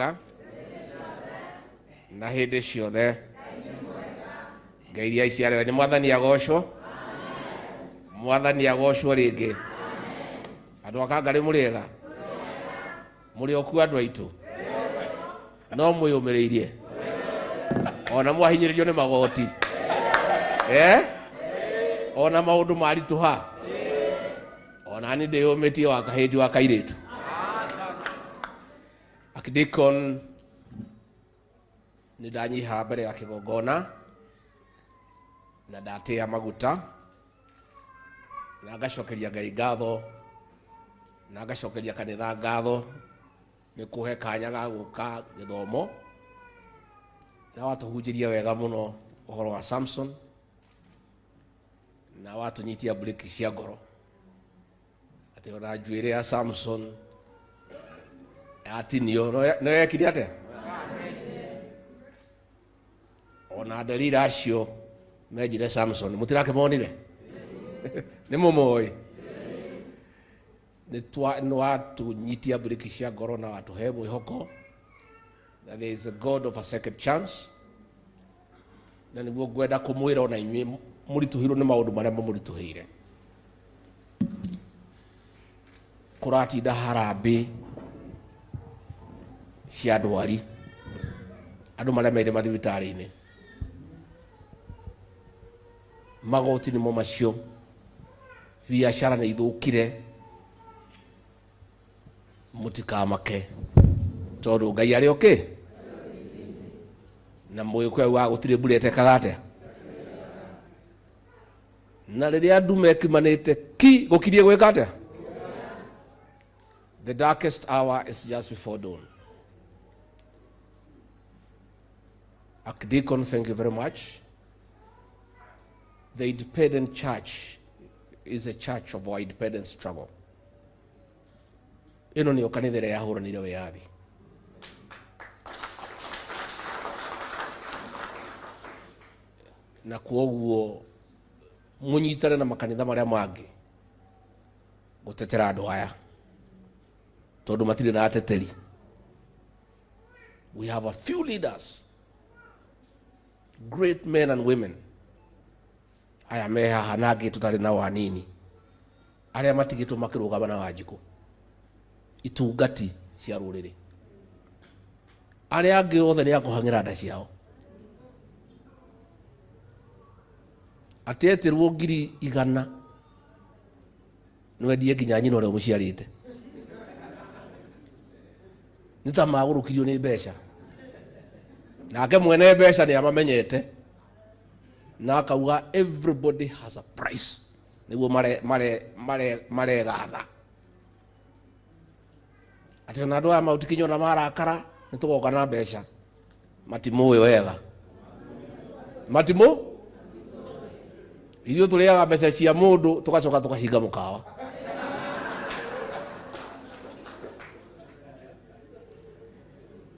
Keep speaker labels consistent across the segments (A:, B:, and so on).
A: mwega na hĩndĩ ciothe. Ngai iria iciarĩwe nĩ Mwathani agocwo. Mwathani agocwo rĩngĩ. Andũ a Kangarĩ mũrĩega. Mũrĩ okuo andũ aitũ. No mwĩyũmĩrĩirie. Ona mwahinyĩrĩrio nĩ magoti. Ona maũndũ maritũha. Ona nĩ ndĩyũmĩtie wa kahĩnji wa kairĩtu. Akidikon nĩ ndanyiha mbere ya kĩgongona na ndatĩa maguta na ngacokeria Ngai ngatho na ngacokeria kanitha ngatho nĩ kũhe kanya ga gũka gĩthomo na watũhunjĩria wega mũno ũhoro wa Samson na watũnyitia breki cia ngoro atĩ ona njuĩrĩ ya Samson atinio no yekire atĩa ona Delila acio mejire Samson mũtirakĩmonire nĩ mũmoĩ nĩ watũnyitia breki cia ngoro na watũhe mwĩhoko that there is a God of a second chance na nĩguo ngwenda kũmwĩra ona inyuĩ mũritũhĩirwo nĩ maũndũ marĩa mũritũhĩire kũratinda harambĩ cia ndwari andũ marĩa meire mathibitarĩ-inĩ magoti nĩmo macio biacara nĩ ithũkire mũtikamake tondũ Ngai arĩ okay na mũgĩkũyũ wa gũtirĩ mbura ĩtekaga atĩa na rĩrĩa andũ mekimanĩte ki gũkirie gwĩka atĩa. The darkest hour is just before dawn. Archdeacon, thank you very much. The Independent Church is a church of our independent struggle. Ĩno nĩyo kanitha ĩrĩa yahũranire wĩyathi. Na kuoguo mũnyitane na makanitha marĩa mangĩ gũtetera andũ aya tondũ matirĩ na ateteri. We have a few leaders, great men and women. Aya me haha na angĩ tũtarĩ nao anini arĩa matigĩtwo makĩrũgama na Wanjikũ itungati cia rũrĩrĩ arĩa angĩ othe nĩ akũhang'ĩra nda ciao ateterwo 100,000 nwendie nginya nyina ũrĩa mũciarĩte nĩ ta magũrũkirio nĩ mbeca nake mwene mbeca nĩ amamenyete na akauga everybody has a price nĩguo maregatha atĩ ona andũ aya maũtikinyo na marakara nĩ tũgoka na mbeca matimũĩ wega matimũ ithuĩ tũrĩaga mbeca cia mũndũ tũgacoka tũkahinga mũkawa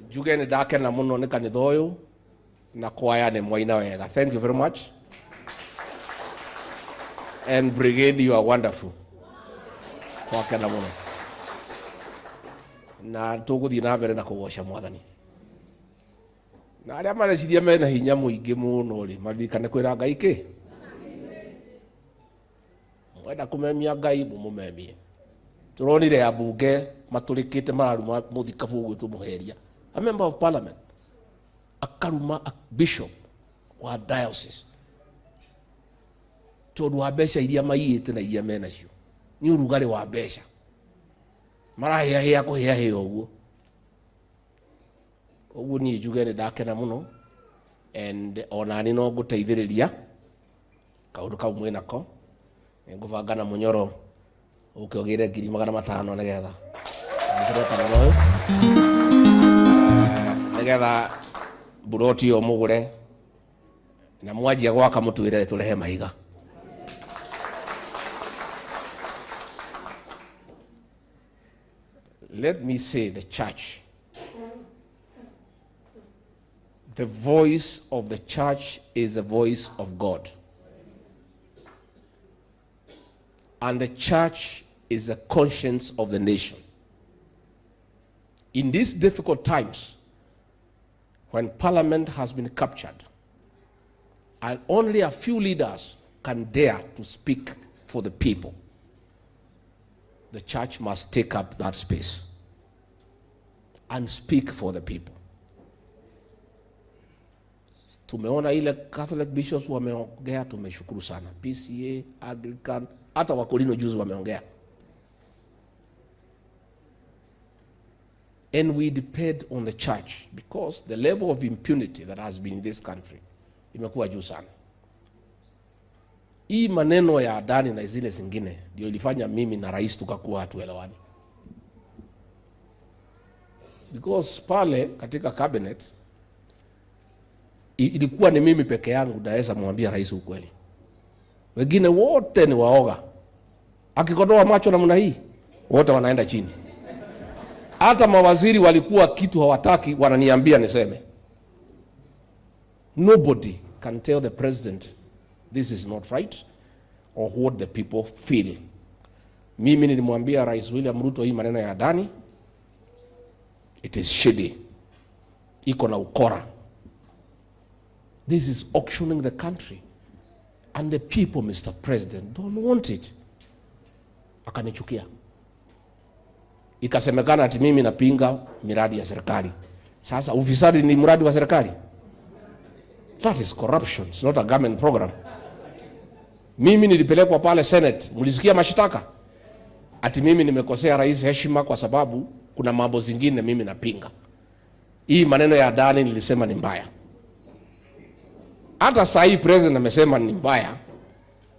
A: njuge nĩ ndakena mũno nĩ kanitha ũyũ na kwaya nĩ mwaina wega. Thank you very much. And brigade, you are wonderful. Kwakena mũno na tũgũthiĩ na mbere na kũgoca Mwathani na arĩa mareciria mena hinya mũingĩ mũno rĩ maririkane kwĩra Ngai kĩ mwenda kũmemia Ngai mũmemie. Tũronire ambunge matũrĩkĩte mararuma mũthikabu ũguo tũmũheria a member of parliament akaruma a bishop wa diocese tondũ wa mbeca iria maiyĩte na iria menacio nĩ ũrugarĩ wa mbeca marahĩahĩa kũhĩahĩa ũguo ũguo niĩ njuge nĩ ndakena mũno and onani no ngũteithĩrĩria kaũndũ kau mwĩnako nĩ ngũbanga na mũnyoro ũke ũgĩre 500,000 nĩgetha nĩgetha buroti yo mũgũre na mwanjia gwaka mũtwĩre tũrehe mahiga. Let me say the church, the voice of the church is the voice of God. And the church is the conscience of the nation. In these difficult times, when Parliament has been captured, and only a few leaders can dare to speak for the people, the church must take up that space and speak for the people. Tumeona ile Catholic bishops wameongea, tumeshukuru sana. PCA, Anglican, hata Wakorino juzi wameongea. And we depend on the church because the level of impunity that has been in this country imekuwa juu sana. Hii maneno ya Adani na zile zingine ndio ilifanya mimi na rais tukakuwa hatuelewani. Because pale katika cabinet ilikuwa ni mimi peke yangu naweza mwambia rais ukweli. Wengine wote ni waoga. Akikodoa macho namna hii, wote wanaenda chini. Hata mawaziri walikuwa kitu hawataki, wananiambia niseme. Nobody can tell the president this is not right or what the people feel. Mimi nilimwambia Rais William Ruto hii maneno ya Adani, it is shady. Iko na ukora. This is auctioning the country. And the people, Mr. President, don't want it. Akanichukia. Ikasemekana ati mimi napinga miradi ya serikali. Sasa ufisadi ni mradi wa serikali? That is corruption. It's not a government program. Mimi nilipelekwa pale Senate. Mlisikia mashitaka? Ati mimi nimekosea rais heshima kwa sababu kuna mambo zingine mimi napinga. Hii maneno ya Adani nilisema ni mbaya. Hata saa hii president amesema ni mbaya.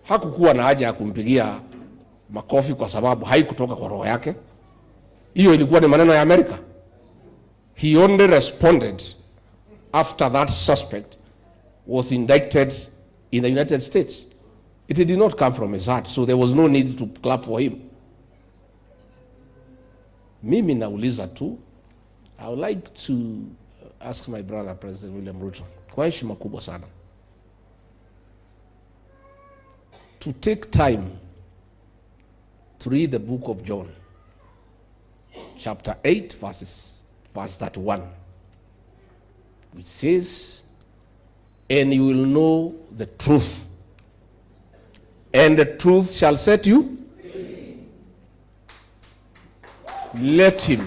A: Hakukuwa na haja ya kumpigia makofi kwa sababu haikutoka kwa roho yake. Hiyo ilikuwa ni maneno ya Amerika. He only responded after that suspect was indicted in the United States. It did not come from his heart, so there was no need to clap for him. Mimi nauliza tu, I would like to ask my brother President William Ruto, kwa heshima kubwa sana, to take time to read the book of John, chapter 8, verse 31, which says, and you will know the truth, and the truth shall set you free. Let him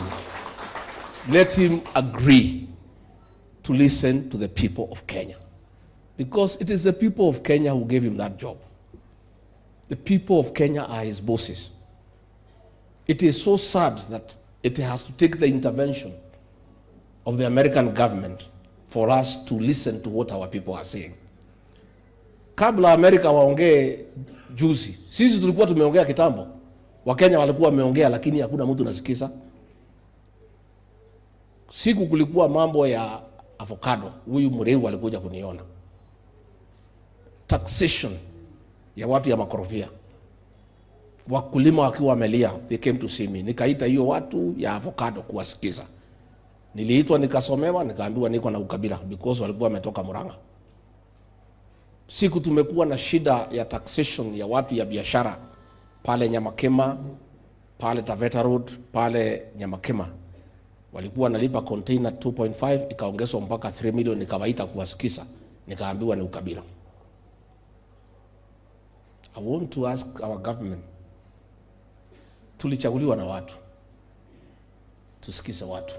A: agree to listen to the people of Kenya, because it is the people of Kenya who gave him that job. The people of Kenya are his bosses. It is so sad that it has to take the intervention of the American government for us to listen to what our people are saying. Kabla Amerika waongee juzi, sisi tulikuwa tumeongea kitambo. Wakenya walikuwa wameongea lakini hakuna mtu nasikiza. Siku kulikuwa mambo ya avocado, huyu Mureu alikuja kuniona. Taxation ya watu ya makorofia. Wakulima wakiwa wamelia, they came to see me. Nikaita hiyo watu ya avocado kuwasikiza. Niliitwa nikasomewa, nikaambiwa niko na ukabila because walikuwa wametoka Murang'a. Siku tumekuwa na shida ya taxation ya watu ya biashara pale Nyamakema, pale Taveta Road, pale Nyamakema. Walikuwa wanalipa container 2.5 ikaongezwa mpaka 3 million, nikawaita kuwasikiza, nikaambiwa ni ukabila. I want to ask our government, tulichaguliwa na watu, tusikize watu.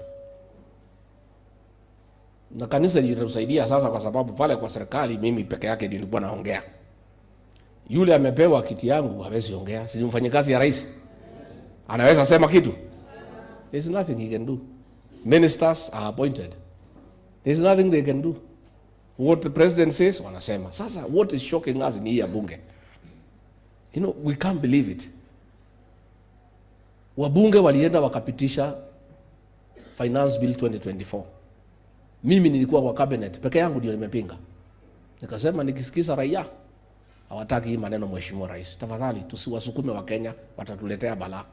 A: Na kanisa lilitusaidia sasa kwa sababu pale kwa serikali mimi peke yake ndio nilikuwa naongea. Yule amepewa kiti yangu hawezi ongea, si mfanyikazi ya rais. Anaweza sema kitu? There's nothing he can do. Ministers are appointed. There's nothing they can do. What the president says, wanasema. Sasa what is shocking us ni ya bunge. You know, we can't believe it. Wabunge walienda wakapitisha Finance Bill 2024. Mimi nilikuwa kwa cabinet, peke yangu ndio nimepinga. Nikasema nikisikiza raia hawataki hii maneno, mheshimiwa rais, tafadhali tusiwasukume wa Kenya, watatuletea balaa.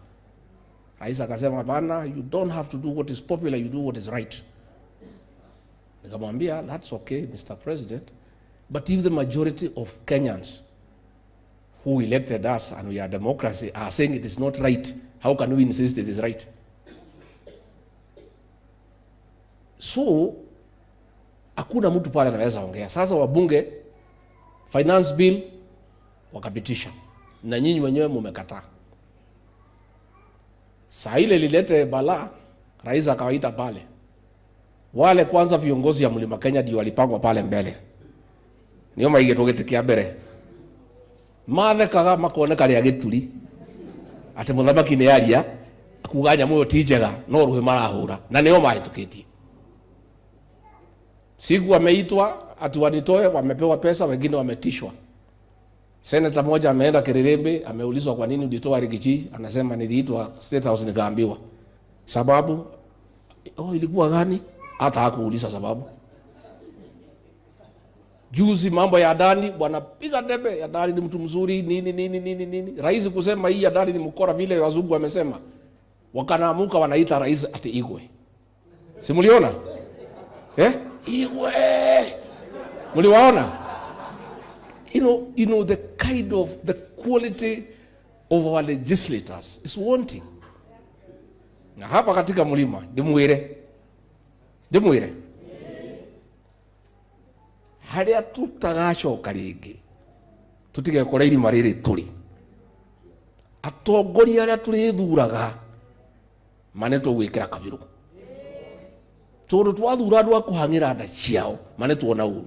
A: Rais akasema bana, you don't have to do what is popular, you do what is right. Nikamwambia that's okay Mr. President, but if the majority of Kenyans who elected us and we are democracy are saying it is not right, how can we insist it is right? So hakuna mtu pale anaweza ongea. Sasa wabunge finance bill wakapitisha na nyinyi wenyewe mmekataa. Saa ile lilete bala, rais akawaita pale. Wale kwanza viongozi ya Mlima Kenya ndio walipangwa pale mbele. Niyo maige tugitikia mbere. Mathekaga makoneka ria gituri. Ati muthamaki ni yaria akuganya muyo ti njega no ruhe marahura na niyo mahitukitie. Siku wameitwa ati wanitoe, wamepewa pesa, wengine wametishwa. Senator moja ameenda Kirerembe, ameulizwa kwa nini ulitoa Rigiji, anasema niliitwa State House nikaambiwa. Sababu ilikuwa gani? Hata hakuuliza sababu. Juzi mambo ya Adani wanapiga debe, Adani ni mtu mzuri nini. Rais kusema hii Adani ni mkora vile wazungu wamesema. Wakanaamuka wanaita rais ati Igwe. Si mliona? Igwe. Mliwaona? You know the kind of the quality of our legislators is wanting. Na hapa katika mlima ndimwire haria tutagacoka ringi tutige kora irima riri turi atongoria aria turithuraga mane tugwikira kabiru tondu twathura andu akuhangira nda ciao mane tuona uru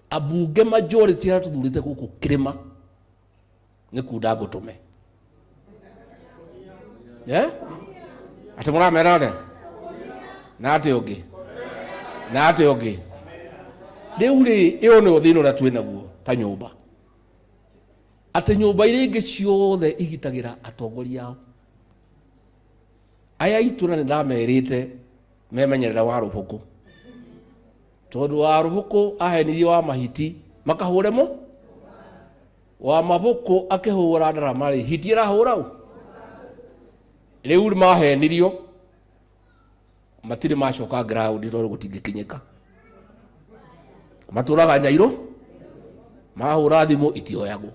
A: abunge majority aria tuthurite guku kirima ni kunda ngutume ati muramera ri na ati ungi riu ri iyo ni uthino uria twina guo ta nyumba ati nyumba iria ingi ciothe igitagira atongoria ao aya ituna ni ndamerite memenyerera wa ruhuku tondu wa ruhuku ahenirie wa mahiti makahure mo wa mabuku akihura ndarama ri hiti irahura u riu mahenirio matiri macoka ground ro gutingikinyika maturaga Nyairo mahura thimu itioyago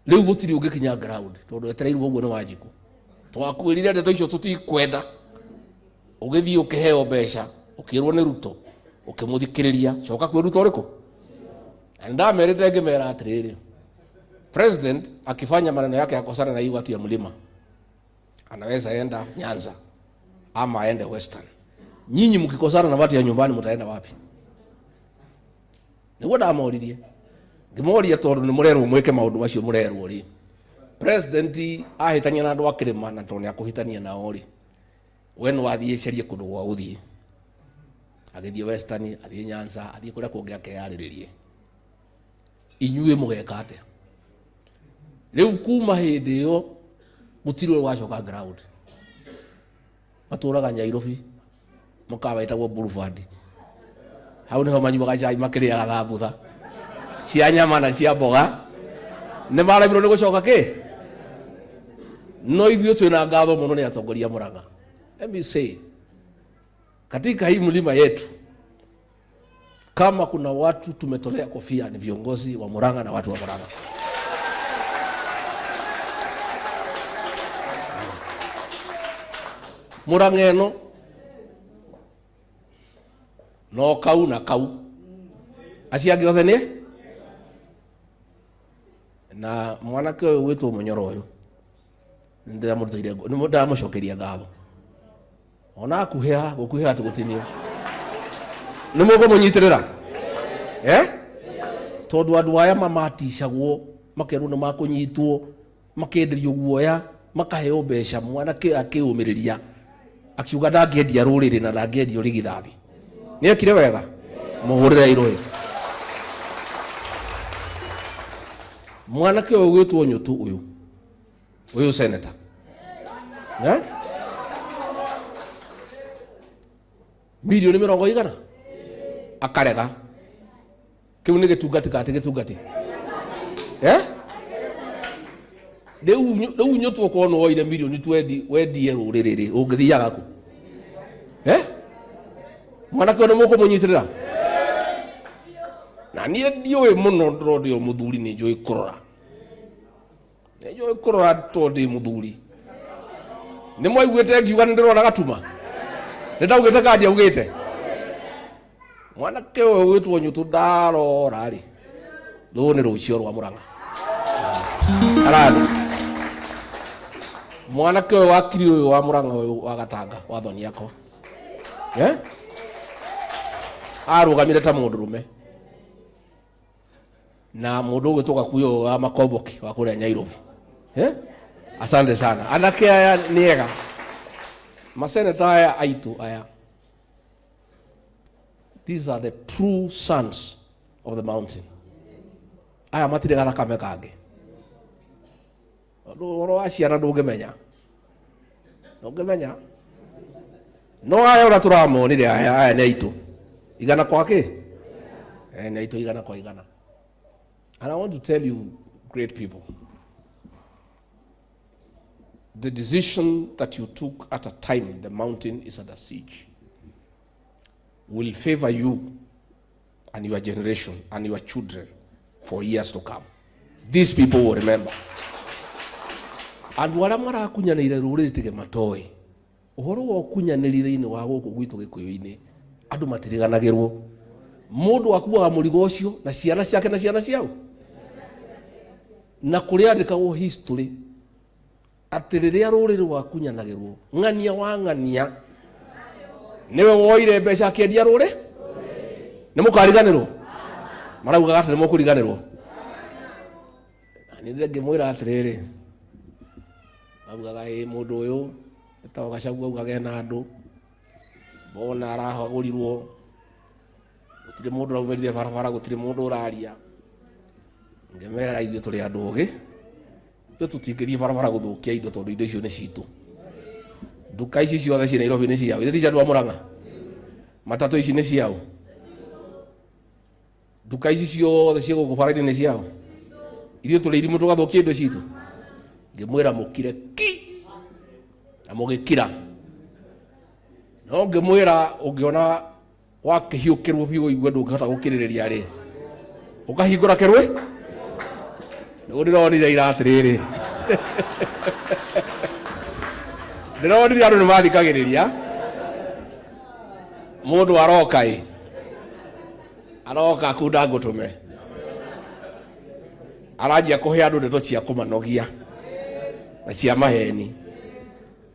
A: riu gutiri ungikinya ground tondu etereirwo uguo ni Wanjiku twakwirire ndeto icio tutikwenda ugithii ukiheo mbeca ukirwo ni Ruto ukimuthikiriria coka kwi Ruto riku ndamerite ngimera atiriri president akifanya maneno yake ya kosana na hii watu ya mlima anaweza enda Nyanza ama aende Western. Nyinyi mkikosana na watu ya nyumbani mtaenda wapi? Niguo ndamoririe ngimoria tondu ni murerwo mwike maundu macio murerwo ri president ahitania na andu akirima na tondu akuhitania nao ri we no athie cerie kundu gwa uthie agithie Western athie Nyanza athie kuria kungi akeyariririe inyue mugeka atia riu kuma hindi yo gutirwe wacoka ground maturaga Nyairobi mukawaitagwo Boulevard hau niho manyuaga cai makiriaga thambutha cia nyama na cia mboga ni maramirwo ni gucoka ki no ithuĩ twina ngatho muno ni atongoria Murang'a. Let me say katika hii mlima yetu kama kuna watu tumetolea kofia ni viongozi wa Murang'a na watu wa Murang'a. Murang'a eno no kau na kau aciangi othe ni na mwanake uyu witwo Munyoro uyu ndamurutire ndamucokeria ngatho ona gukuhea ati gutinio ni mugo munyitirira tondu andu aya mamaticagwo makerwo ni makunyitwo makenderio guoya makaheo mbeca mwanake akiumiriria akiuga ndangĩendia rũrĩrĩ na ndangĩendia rigithathi nĩ ekire wega muhurire iroe mwanake ũyũ gwĩtwo Nyũtũ ũyũ senator milioni 100 akarega kiu nĩ gĩtungati kati gĩtungati Rĩu Nyũtũ ũkorwo no oire milioni 20 wendie rũrĩrĩ ũngĩthiaga ku mwanake ono mũkũmũnyitirĩra na niĩ ndiũĩ mũno ndĩ o mũthuri nĩ njũĩ kũrora tondu ndĩ mũthuri Ni mwaiguite ngiuga ndirona gatuma. Nitaugite kaje ugite. Mwanake uyu witwo Nyutu ndarora ri. Ru ni rucio rwa Murang'a. Arani. Mwanake uyu wakiri uyu wa Murang'a uyu wa Gatanga wa thoni yako. Arugamire ta mundurume. Na mundu gwituka kuyo wa Makomboki wa kuria Nyairobi. Asante sana. Anake aya niega. Maseneta aya aitu aya. These are the true sons of the mountain. Aya matire gara kame kange. Oro aciara ndungemenya. Ndungemenya. No aya ora turamo ni aya ni aitu. Igana kwake? Ni aitu igana kwa igana. And I want to tell you, great people, the decision that you took at a time the mountain is under siege will favor you and your generation and your children for years to come. These people will remember. And wala mara kunyanire ruriri tige matoi. Uhoro wa kunyanirire ini wa guku gwitu gikuyu-ini andu matiriganagirwo. Mundu akuaga murigo ucio na ciana ciake na ciana ciao. Na kuria ndikagwo history atiriria ruriri wa kunyanagirwo ng'ania wa ng'ania niwe woire mbeca kendia ruri ni mukariganirwo marauga gati ni mukuriganirwo ni ndege mwira atiriri augaga mundu uyu etawa Gachagua augaga na andu bona arahagurirwo gutire mundu raumerire barabara gutire mundu uraria ngemera ithuĩ tũrĩ andũ ũgĩ ithuĩ tũtingĩthiĩ barabara gũthũkia indo tondũ indo icio nĩ citũ. Nduka ici ciothe ciĩ Nairobi nĩ ciao, ithuĩ ti cia andũ a Murang'a. Matatũ ici nĩ ciao, nduka ici ciothe ciĩ gũkũ bara-inĩ nĩ ciao. Ithuĩ tũrĩ irimũ tũgathũkia indo citũ. Ngĩmwĩra mũkire ki na mũgĩkira. No ngĩmwĩra ũngĩona wakĩhiũkĩrwo biũ ũigue ndũngĩhota gũkirĩrĩria rĩ ũkahingũra kĩrũĩ ndironire ira atiriri ndironire andu nimathikagiriria mundu aroka aroka kunda ngutume aranjia kuhe andu ndeto cia kumanogia na cia maheni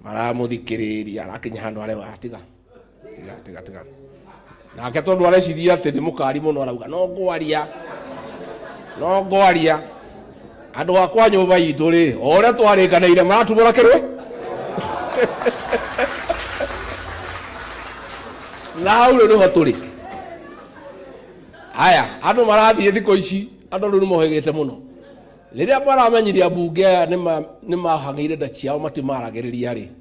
A: maramuthikiriria arakinya handu arewa tiga nake tondu areciria ati ni mukari muno arauga no ngwaria andu akwa nyumba itu ri ore twarikanaire maratumura kirwe na hau ri ho turi aya andu marathie thiko ici andu ri mohegete muno riria maramenyiria bunge ni mahangire nda ciao matimaragiriria ri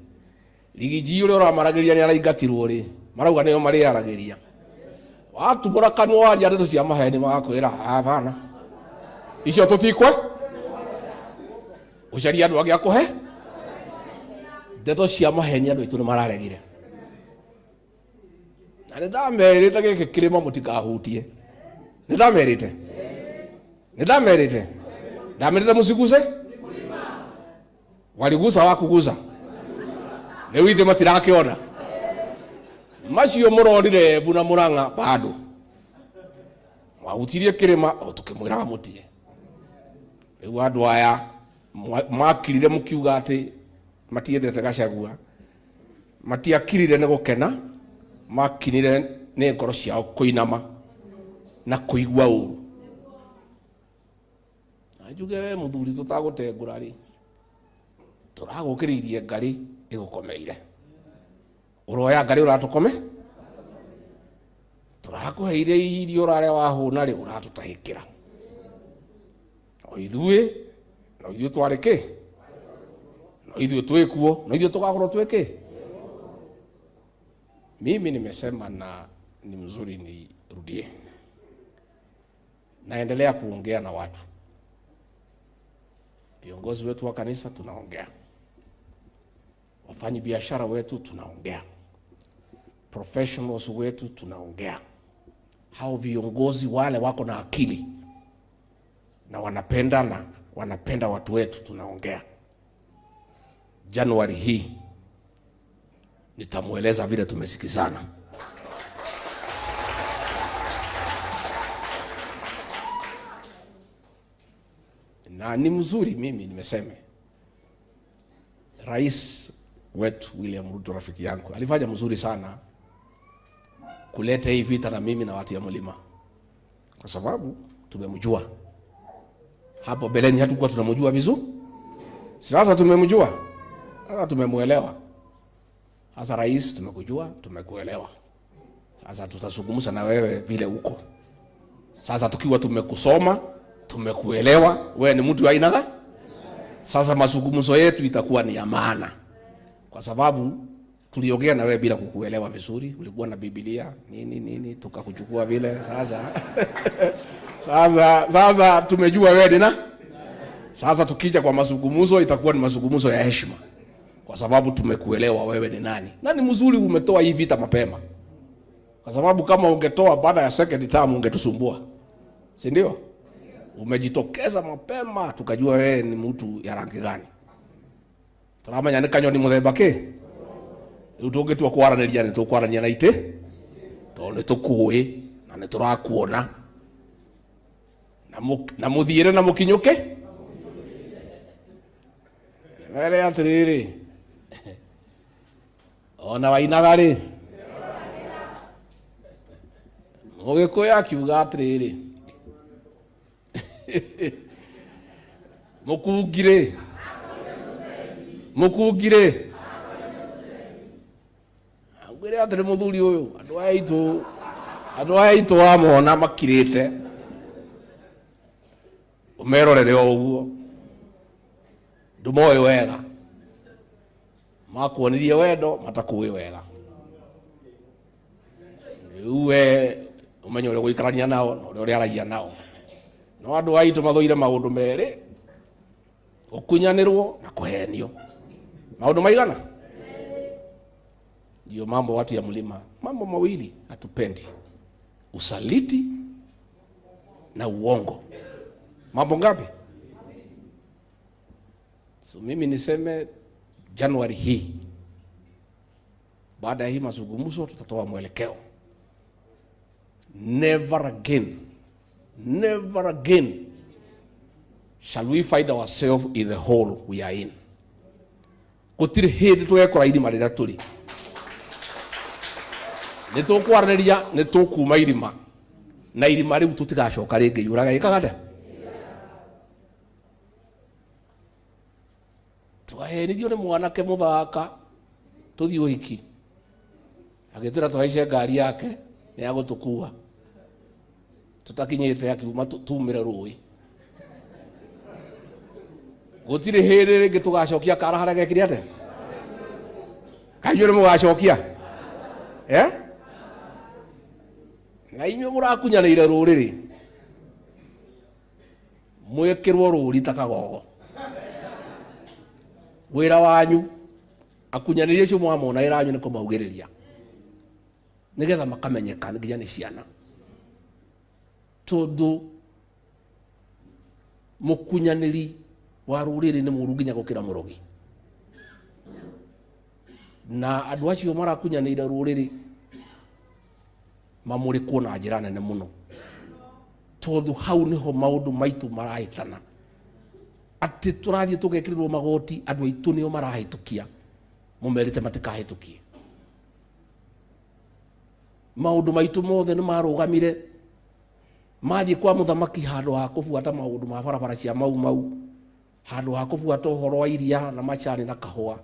A: rigiji uri uramaragiria ni araingatirwo ri marauga niyo mariaragiria watumura kanwa waria ndeto cia maheni magakwira bana icio tutikwe ucaria andu angi akuhe ndeto cia maheni andu aitu ni mararegire na ndamerite giki kirima mutikahutie ndamerite musiguse waligusa wakugusa leo ithe matirakiona macio murorire buna Murang'a bado wahutirie kirima o tukimwira mutie riu andu aya makirire mukiuga ati matiethete Gachagua matiakirire ni gukena makinire ni ngoro ciao kuinama na kuigua uru ajuge we muthuri tutagutengura ri turagukiririe ngari igukomeire uroya ngari uratukome turakuheire irio urare wahuna ri uratutahikira o ithuĩ twarĩkĩ no ithuĩ twĩkuo no ithuĩ tugakorwo twĩkĩ. Mimi nimesema na ni mzuri nirudie, naendelea kuongea na watu, viongozi wetu wa kanisa tunaongea, wafanyi biashara wetu tunaongea, professionals wetu tunaongea, hao viongozi wale wako na akili na wanapenda watu wetu tunaongea. Januari hii nitamueleza vile tumesikizana. Na ni mzuri, mimi nimesema Rais wetu William Ruto rafiki yangu alifanya mzuri sana kuleta hii vita na mimi na watu ya mlima, kwa sababu tumemjua. Hapo beleni hatukuwa tunamjua vizuri, sasa tumemjua, sasa tumemuelewa. Sasa rais, tumekujua, tumekuelewa, sasa tutazungumza na wewe vile uko sasa. Tukiwa tumekusoma, tumekuelewa wewe ni mtu wa aina gani, sasa mazungumzo yetu itakuwa ni ya maana, kwa sababu tuliongea na wewe bila kukuelewa vizuri. Ulikuwa na Biblia nini tukakuchukua vile. Sasa tumejua wewe ni nani. Sasa tukija kwa mazungumzo itakuwa ni mazungumzo ya heshima, kwa sababu tumekuelewa wewe ni nani. Na ni mzuri umetoa hii vita mapema, kwa sababu kama ungetoa baada ya second term ungetusumbua, si ndio? Umejitokeza mapema tukajua wewe ni mtu ya rangi gani. Turamanya ni kanyoni muthemba ki utunge tu kwaranĩria, nĩ tũkwaranĩria na itĩ tondũ nĩ tũkũĩ na nĩ tũrakuona na mũthiĩre na mũkinyũke. Were atĩrĩrĩ, ona wainaga rĩ Mũgĩkũyũ akiuga atĩrĩrĩ, mũkungire ngwĩre atĩrĩ mũthuri ũyũ, andũ aya aitũ wamona makirĩte ũmerorere o ũguo, ndũmoĩ wega, makuonirie wendo matakũĩ wega. Rĩu we ũmenye ũrĩa gũikarania nao na ũrĩa aragia nao. No andũ aitũ mathũire maũndũ merĩ, gũkunyanĩrwo na kũhenio. Maũndũ maigana? Ndio mambo watu ya mlima, mambo mawili hatupendi: usaliti na uongo. Mambo ngapi? So mimi niseme Januari hii, baada ya hii mazungumzo tutatoa mwelekeo. Never again shall we find ourselves in the hole we are in. Gutiri hindi twekora irima rĩrĩa tũrĩ. Nĩ tũkwaranĩria, nĩ tũkuma irima, na irima rĩu tũtigacoka rĩngĩ iyũraga ĩkaga atĩa. Twahenirio nĩ mwanake mũthaka tũthiĩ ũhiki, agĩtĩra tũhaice ngari yake nĩ ya gũtũkua, tũtakinyĩte akiuma tumĩre rũĩ. Gũtirĩ hĩndĩ rĩngĩ tũgacokia kara harĩa gekire atĩa. Kainyuĩ nĩ mũgacokia na inyuĩ mũrakunyanĩire rũrĩrĩ, mwĩkĩrwo rũri ta kagogo. Wĩra wanyu akunyanĩria acio mwamona wĩra wanyu nĩ kũmaugĩrĩria nĩgetha makamenyeka nginya nĩ ciana, tondũ mũkunyanĩri wa rũrĩrĩ nĩ mũru nginya gũkĩra mũrogi. Na andũ acio marakunyanĩire rũrĩrĩ mamũrĩkwo na njĩra nene mũno, tondũ hau nĩho maũndũ maitũ marahĩtana. Atĩ tũrathiĩ tũgekĩrĩrwo magoti, andũ aitũ nĩo marahĩtũkia, mũmerĩte matikahĩtũkie. Maũndũ maitũ mothe nĩ marũgamire, mathiĩ kwa mũthamaki handũ ha kũbuata maũndũ ma barabara cia mau, handũ ha kũbuata ũhoro wa iria na macani na kahũa.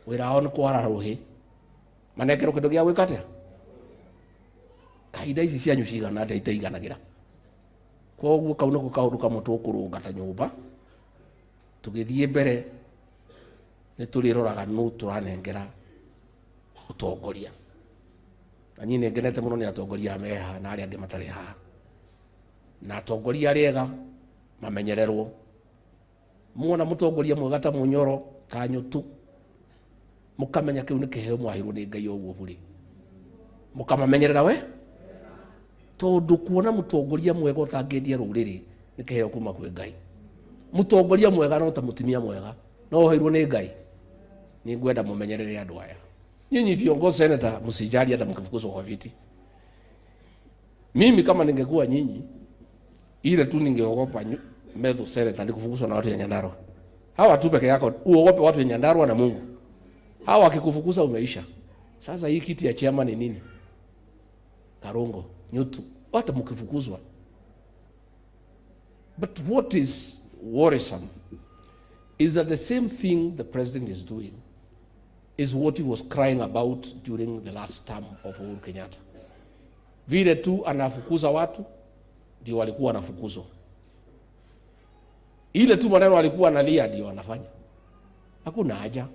A: Wĩra wao nĩ kwara rũhĩ, manengerwo kĩndũ gĩa gwĩka atĩa. Kahinda ici cianyu cigana atĩa itaiganagĩra. Koguo kau nĩko kaũndũ kamwe tũkũrũnga ta nyũmba, tũgĩthiĩ mbere nĩ tũrĩroraga nũ tũranengera ũtongoria. Na niĩ nĩngenete mũno nĩ atongoria me haha na arĩa angĩ matarĩ haha, na atongoria arĩa ega mamenyererwo. Muona mũtongoria mwega ta Mũnyoro, Kanyũtũ, mũkamenya kĩu nĩ kĩheo mwahirwo nĩ Ngai o ũguo bũrĩ, mũkamamenyerera we, tondũ kuona mũtongoria mwega ũtangĩendia rũrĩrĩ nĩ kĩheo kuma kwĩ Ngai. Mũtongoria mwega no ta mũtumia mwega, no ũheirwo nĩ Ngai. ni ngwenda mumenyerere andu aya. Nyinyi viongozi seneta, msijali hata mkifukuzwa kwa viti. Mimi kama ningekuwa nyinyi, ile tu ningeogopa Medhu seneta ni kufukuzwa na watu ya Nyandarua. Hawa tu peke yako uogope watu ya Nyandarua na Mungu. Hawa wakikufukuza umeisha. Sasa hii kiti ya chairman ni nini? Karongo, Nyutu, hata mkifukuzwa. But what is worrisome is that the same thing the president is doing is what he was crying about during the last term of Uhuru Kenyatta. Vile tu anafukuza watu, ndio walikuwa wanafukuzwa. Ile tu maneno walikuwa analia ndio wanafanya. Hakuna haja.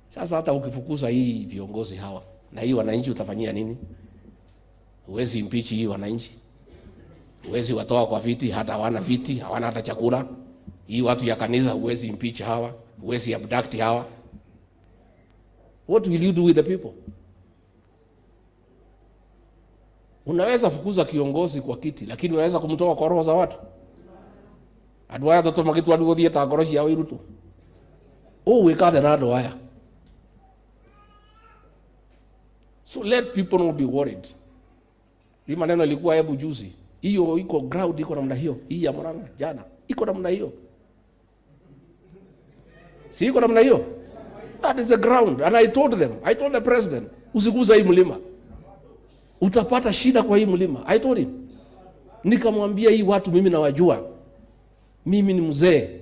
A: Sasa hata ukifukuza hii viongozi hawa, na hii wananchi utafanyia nini? Huwezi impeach hii wananchi. Huwezi watoa kwa viti, hata hawana viti, hawana hata chakula. Hii watu ya kanisa huwezi impeach hawa, huwezi abduct hawa. What will you do with the people? Unaweza fukuza kiongozi kwa kiti, lakini unaweza kumtoa kwa roho za watu. Adwaya toto magitu adu gothie ta ngoro cia wirutu. Wikathe na andu aya. So let people not be worried. Hii maneno ilikuwa hebu juzi. Hiyo iko ground iko namna hiyo. Hii ya Murang'a jana iko namna hiyo. Si iko namna hiyo? That is the ground. And I told the president, usiguza hii mlima. Utapata shida kwa hii mlima. I told him. Nikamwambia hii watu mimi nawajua. Mimi ni mzee.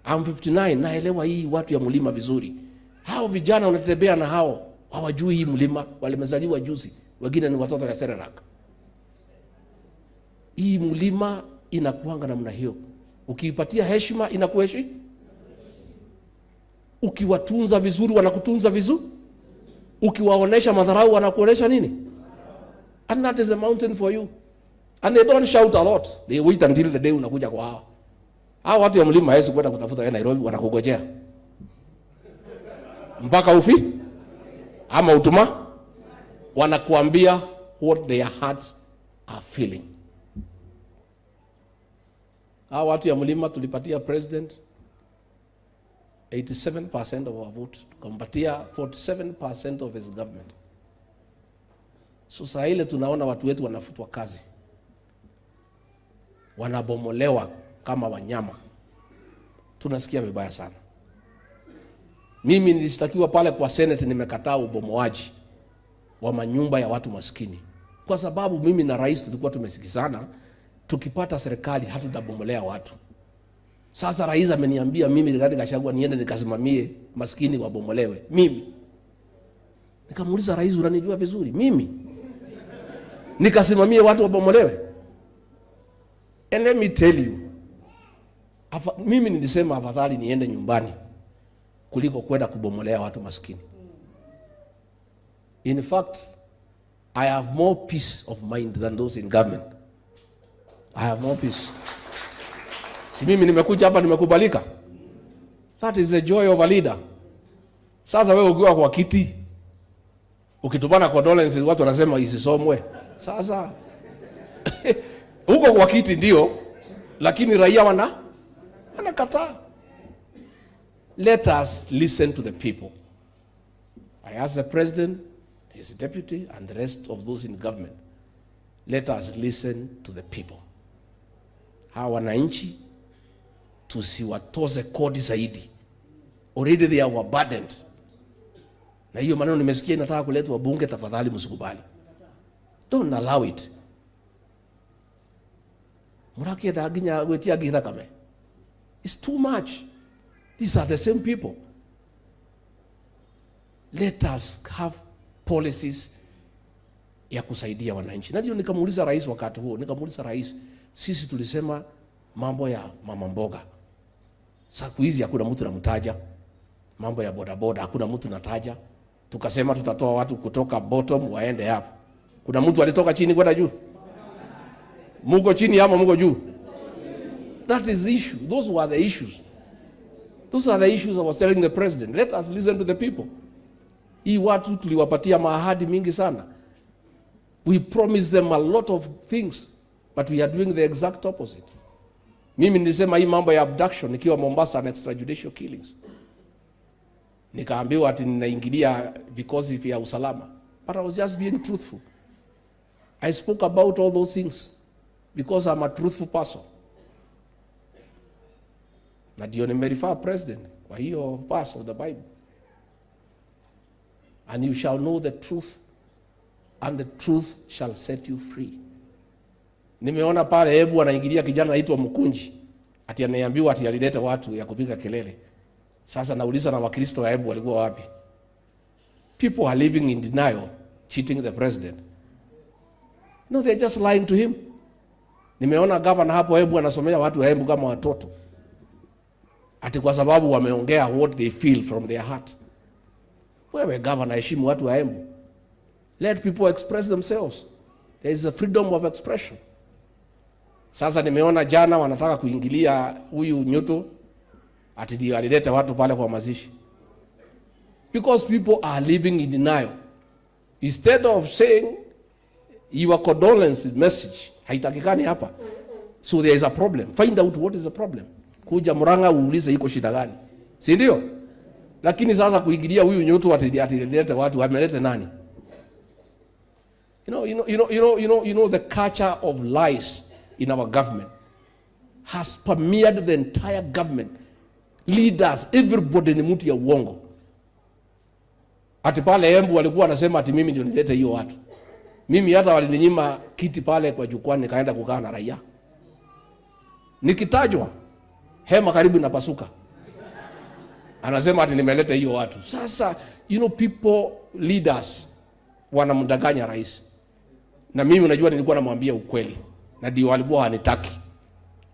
A: I'm 59, naelewa hii watu ya mlima vizuri. Hao vijana wanatembea na hao hawajui hii mlima, walimezaliwa juzi. Wengine ni watoto ya Serelak. Hii mlima inakuanga namna hiyo. Ukiipatia heshima inakuheshimu. Ukiwatunza vizuri wanakutunza vizuri. Ukiwaonesha madharau wanakuonesha nini? And that is a mountain for you. And they don't shout a lot. They wait until the day unakuja kwa hao. Hao watu ya mlima hawezi kwenda kutafuta Nairobi, wanakugojea mpaka ufi ama utuma, wanakuambia what their hearts are feeling. Hao watu ya mlima tulipatia president 87% of our vote, tukampatia 47% of his government. So saa ile tunaona watu wetu wanafutwa kazi, wanabomolewa kama wanyama, tunasikia vibaya sana. Mimi nilishtakiwa pale kwa Senate, nimekataa ubomoaji wa manyumba ya watu maskini, kwa sababu mimi na rais tulikuwa tumesikizana, tukipata serikali hatutabomolea watu. Sasa rais ameniambia mimi Rigathi Gachagua niende nikasimamie maskini wabomolewe. Mimi nikamuuliza rais, unanijua vizuri mimi nikasimamie watu wabomolewe? And let me tell you, mimi nilisema afadhali niende nyumbani kuliko kwenda kubomolea watu maskini. In fact, I have more peace of mind than those in government. I have more peace. Si mimi nimekuja hapa nimekubalika. That is the joy of a leader. Sasa wewe ukiwa kwa kiti, ukitupana condolence watu wanasema isisomwe. Sasa uko kwa kiti ndio, lakini raia wanakataa. Let us listen to the people. I ask the president, his deputy, and the rest of those in government, let us listen to the people. Hawa wananchi tusiwatoze kodi zaidi. Already they are burdened. Na hiyo maneno nimesikia inataka kuletwa bunge, tafadhali msikubali. Don't allow it. Muraki daginya wetia githa kame. It's too much. These are the same people. Let us have policies ya kusaidia wananchi. Na ndio nikamuuliza rais wakati huo, nikamuuliza rais, sisi tulisema mambo ya mama mboga. Siku hizi hakuna mtu namtaja. Mambo ya bodaboda hakuna mtu nataja. Tukasema tutatoa watu kutoka bottom waende hapo. Kuna mtu alitoka chini kwenda juu? Muko chini ama muko juu? That is the issue. Those were the issues. Those are the issues I was telling the president. Let us listen to the people. Hii watu tuliwapatia maahadi mingi sana. We promised them a lot of things, but we are doing the exact opposite. Mimi nilisema hii mambo ya abduction nikiwa Mombasa and extrajudicial killings. nikaambiwa ati ninaingilia vikosi vya usalama, but I was just being truthful. I spoke about all those things because I'm a truthful person. Na ndio nimerefer president kwa hiyo verse of the Bible, and you shall know the truth and the truth shall set you free. Nimeona pale Embu anaingilia kijana anaitwa Mkunji, ati anaambiwa ati alileta watu ya kupiga kelele. Sasa nauliza na Wakristo wa Embu walikuwa wapi? People are living in denial, cheating the president. No, they're just lying to him. Nimeona governor hapo Embu anasomea watu wa Embu kama watoto, ati kwa sababu wameongea what they feel from their heart. Wewe governor, heshimu watu wa Embu. Let people express themselves. There is a freedom of expression. Sasa nimeona jana wanataka kuingilia huyu Nyuto, ati ndio alileta watu pale kwa mazishi. Because people are living in denial. Instead of saying your condolence message, haitakikani hapa. So there is a problem. Find out what is the problem. Kuja Murang'a uulize iko shida gani. Si ndio? Lakini sasa kuingilia huyu Nyuto ati alileta watu, ameleta nani? You know the culture of lies in our government has permeated the entire government. Leaders, everybody ni mtu ya uongo. Ati pale Embu walikuwa wanasema ati mimi ndio nilete hiyo watu. Mimi hata walininyima kiti pale kwa jukwani, nikaenda kukaa na raia. Nikitajwa hema karibu inapasuka. Anasema ati nimeleta hiyo watu. Sasa people, leaders wanamdanganya rais. Na mimi unajua nilikuwa namwambia ukweli, na ndio walikuwa wanitaki.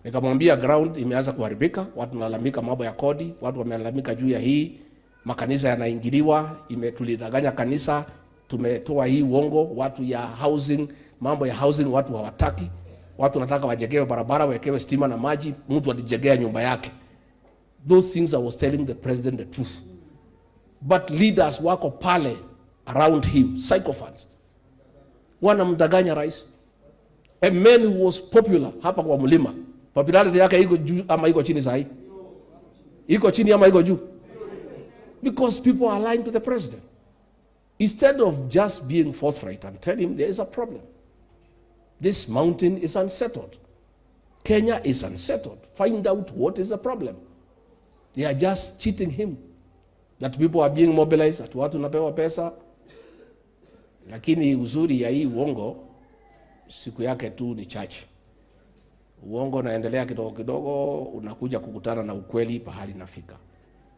A: Nikamwambia ground imeanza kuharibika, watu wanalalamika mambo ya kodi, watu wamelalamika juu ya hii, makanisa yanaingiliwa, tulidanganya kanisa, tumetoa hii uongo, watu ya housing, mambo ya housing watu hawataki. Watu wanataka wajengewe barabara, wawekewe stima na maji, mtu atajengea nyumba yake. Those things I was telling the president the truth. But leaders wako pale around him, psychopaths, wanamdanganya rais. A man who was popular hapa kwa Mlima, popularity yake iko juu ama iko chini sahi? Iko chini ama iko juu? Because people are lying to the president. Instead of just being forthright and tell him there is a problem. This mountain is unsettled. Kenya is unsettled. Find out what is the problem. They are just cheating him. That people are being mobilized, at watu napewa pesa. Lakini uzuri ya hii uongo, siku yake tu ni chache. Uongo naendelea kidogo kidogo, unakuja kukutana na ukweli pahali nafika.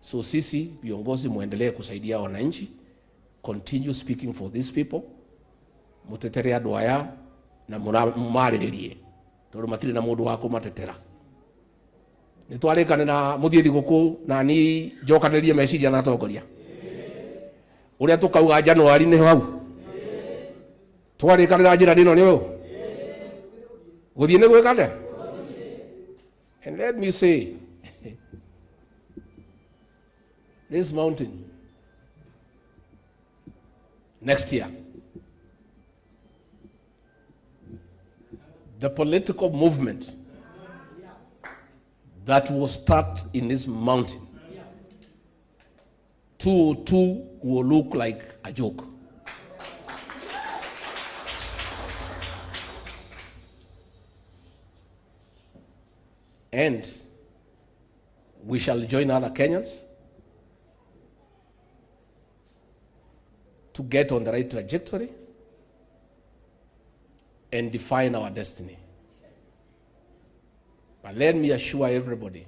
A: So sisi viongozi muendelee kusaidia wananchi, continue speaking for these people, mutetere andũ aya na mumarĩrĩrie, tondũ matirĩ na mũndũ wa kũmatetera. Nĩtwarĩkane na mũthiĩ thigũkũ na ni njokanĩrie meciria na atongoria. Ũrĩa tũkauga Januari nĩ hau. Twarĩkane na njĩra ĩno nĩ ũyũ. Gũthiĩ nĩ gwĩkane. And let me say, this mountain, next year, the political movement that will start in this mountain, 202 will look like a joke. And we shall join other Kenyans to get on the right trajectory and define our destiny. But let me assure everybody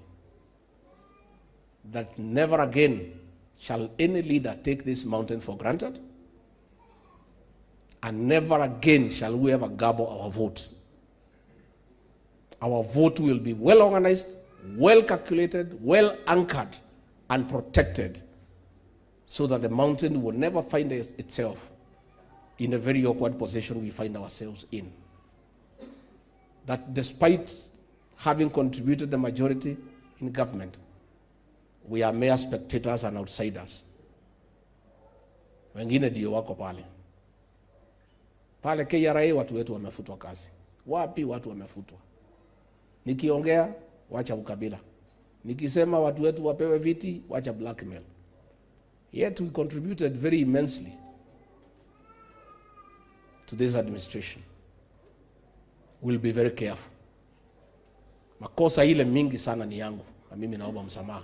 A: that never again shall any leader take this mountain for granted, and never again shall we ever gabble our vote. Our vote will be well organized, well calculated, well anchored, and protected, so that the mountain will never find itself in a very awkward position we find ourselves in. That despite having contributed the majority in government, we are mere spectators and outsiders. Wengine ndio wako pale. Pale KRA watu wetu wamefutwa kazi. Wapi watu wamefutwa? Nikiongea wacha ukabila. Nikisema watu wetu wapewe viti, wacha blackmail. Yet we contributed very immensely to this administration. We'll be very careful. Makosa ile mingi sana ni yangu, na mimi naomba msamaha.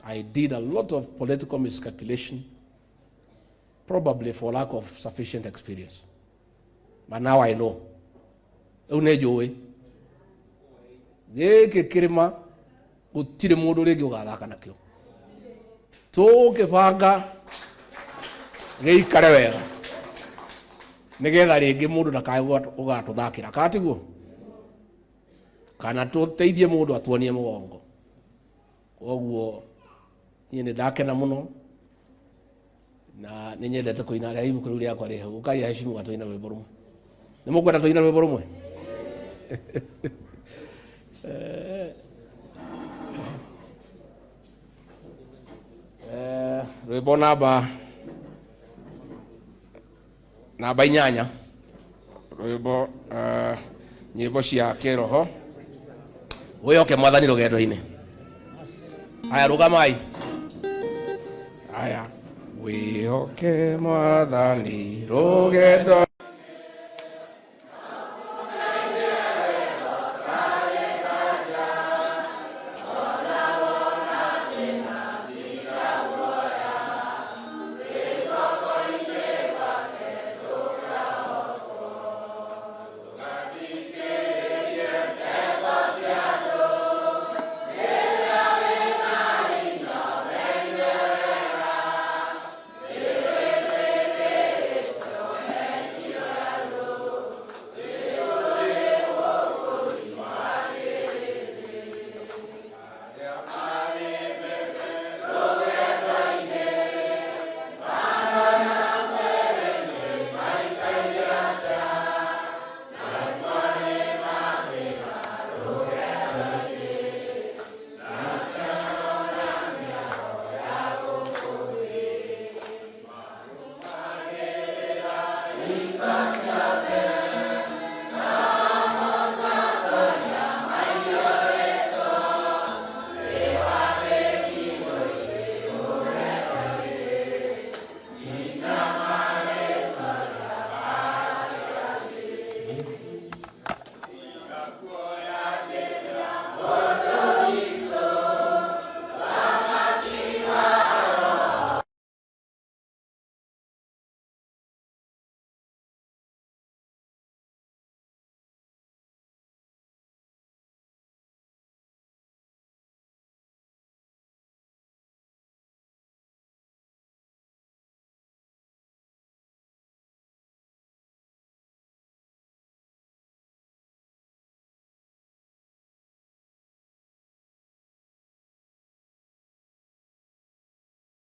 A: I did a lot of political miscalculation, probably for lack of sufficient experience. But now I know. Unejoe. Geke kirima gutire mundu ringi ugathaka nakio. Tukibanga geikare wega. Nigetha ringi mundu ndakae ugatuthakira katiguo. Kana tuteithie mundu atuonie mugongo. Koguo nie ni ndakena muno na ninyendete kuina ria ibuku riu riakwa rihe ukai heshimu watu ina rwimbo rumwe. Nimukwenda tuina rwimbo rumwe? Rwimbo namba 8 rwimbo nyimbo cia kiroho wiyoke mwathani rugendo-ini. Aya rugamai. Aya wiyoke mwathani rugendo